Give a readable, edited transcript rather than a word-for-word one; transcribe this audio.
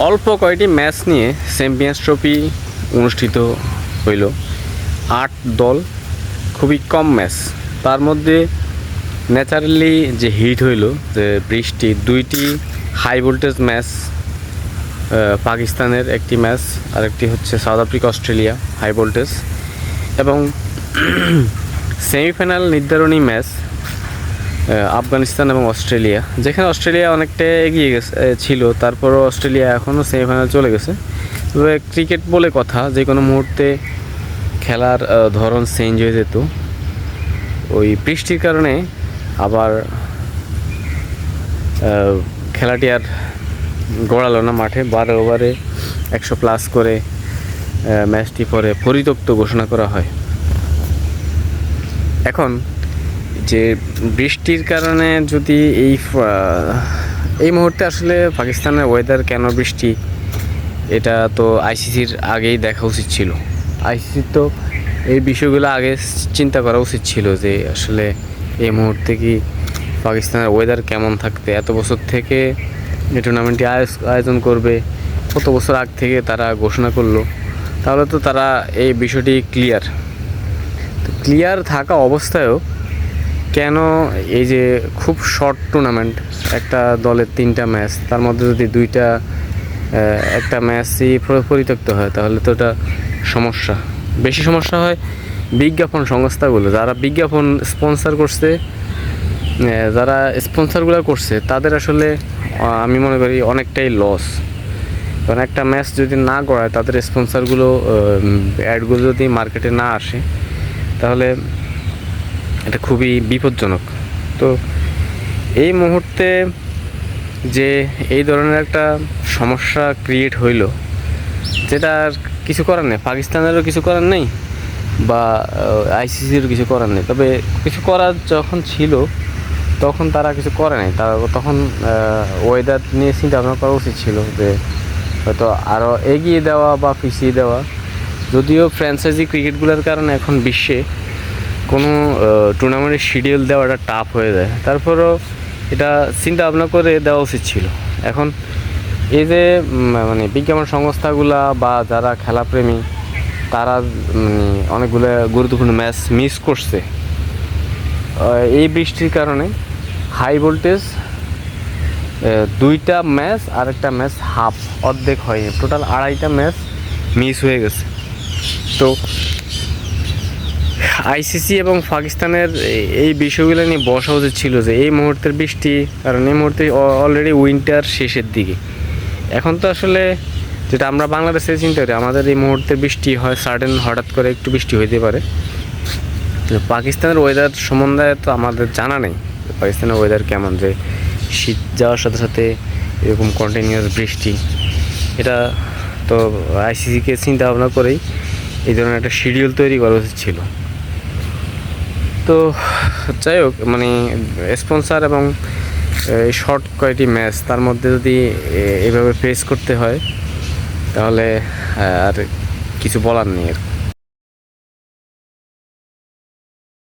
অল্প কয়েকটি ম্যাচ নিয়ে চ্যাম্পিয়ন্স ট্রফি অনুষ্ঠিত হইল। 8 দল, খুবই কম ম্যাচ। তার মধ্যে ন্যাচারালি যে হিট হইল, যে বৃষ্টি, 2টি হাই ভোল্টেজ ম্যাচ, পাকিস্তানের একটি ম্যাচ, আরেকটি হচ্ছে South Africa Australia high voltage, এবং সেমিফাইনাল নির্ধারণী ম্যাচ আফগানিস্তান এবং অস্ট্রেলিয়া, যেখানে অস্ট্রেলিয়া অনেকটা এগিয়ে গেছে ছিল, তারপরও অস্ট্রেলিয়া এখনও সেমিফাইনাল চলে গেছে। তবে ক্রিকেট বলে কথা, যে কোনো মুহূর্তে খেলার ধরন চেঞ্জ হয়ে যেত। ওই বৃষ্টির কারণে আবার খেলাটি আর গড়ালো না মাঠে। 12 ওভারে 100+ করে ম্যাচটি পরে পরিত্যক্ত ঘোষণা করা হয়। এখন যে বৃষ্টির কারণে যদি এই মুহূর্তে আসলে পাকিস্তানের ওয়েদার কেন বৃষ্টি, এটা তো আইসিসির আগেই দেখা উচিত ছিল। আইসিসির তো এই বিষয়গুলো আগে চিন্তা করা উচিত ছিল, যে আসলে এই মুহূর্তে কি পাকিস্তানের ওয়েদার কেমন থাকতে, এত বছর থেকে এই টুর্নামেন্টটি আয়োজন করবে, কত বছর আগ থেকে তারা ঘোষণা করলো, তাহলে তো তারা এই বিষয়টি ক্লিয়ার থাকা অবস্থায়ও কেন এই যে খুব শর্ট টুর্নামেন্ট, একটা দলের 3টা ম্যাচ, তার মধ্যে যদি একটা ম্যাচই পরিত্যক্ত হয়, তাহলে তো এটা সমস্যা। বেশি সমস্যা হয় বিজ্ঞাপন সংস্থাগুলো, যারা বিজ্ঞাপন স্পন্সরগুলো করছে, তাদের আসলে আমি মনে করি অনেকটাই লস। কারণ একটা ম্যাচ যদি না গড়ায়, তাদের স্পন্সরগুলো অ্যাডগুলো যদি মার্কেটে না আসে, তাহলে এটা খুবই বিপজ্জনক। তো এই মুহূর্তে যে এই ধরনের একটা সমস্যা ক্রিয়েট হইল, যেটা আর কিছু করার নেই, পাকিস্তানেরও কিছু করার নেই বা আইসিসিরও কিছু করার নেই। তবে কিছু করার যখন ছিল, তখন তারা কিছু করে নাই। তখন ওয়েদার নিয়ে চিন্তা ভাবনা করা উচিত ছিল, যে হয়তো আরও এগিয়ে দেওয়া বা পিছিয়ে দেওয়া। যদিও ফ্র্যাঞ্চাইজি ক্রিকেটগুলোর কারণে এখন বিশ্বে কোনো টুর্নামেন্টের শিডিউল দেওয়াটা টাফ হয়ে যায়, তারপরও এটা চিন্তা ভাবনা করে দেওয়া উচিত ছিল। এখন এই যে মানে বিজ্ঞাপন সংস্থাগুলা বা যারা খেলাপ্রেমী, তারা অনেকগুলো গুরুত্বপূর্ণ ম্যাচ মিস করছে এই বৃষ্টির কারণে। হাই ভোল্টেজ 2টা ম্যাচ আর একটা ম্যাচ অর্ধেক হয়নি, টোটাল 2.5টা ম্যাচ মিস হয়ে গেছে। তো আইসিসি এবং পাকিস্তানের এই বিষয়গুলো নিয়ে বসা উচিত ছিল, যে এই মুহূর্তের বৃষ্টি, কারণ এই মুহূর্তে অলরেডি উইন্টার শেষের দিকে। এখন তো আসলে যেটা আমরা বাংলাদেশে চিন্তা করি, আমাদের এই মুহূর্তে বৃষ্টি হয় হঠাৎ করে একটু বৃষ্টি হইতে পারে। পাকিস্তানের ওয়েদার সম্বন্ধে তো আমাদের জানা নেই, পাকিস্তানের ওয়েদার কেমন, যে শীত যাওয়ার সাথে সাথে এরকম কন্টিনিউয়াস বৃষ্টি। এটা তো আইসিসিকে চিন্তা ভাবনা করেই এই ধরনের একটা শিডিউল তৈরি করা উচিত ছিল। তো যাই হোক, মানে স্পন্সর এবং এই শর্ট কয়েকটি ম্যাচ, তার মধ্যে যদি এভাবে ফেস করতে হয়, তাহলে আর কিছু বলার নেই।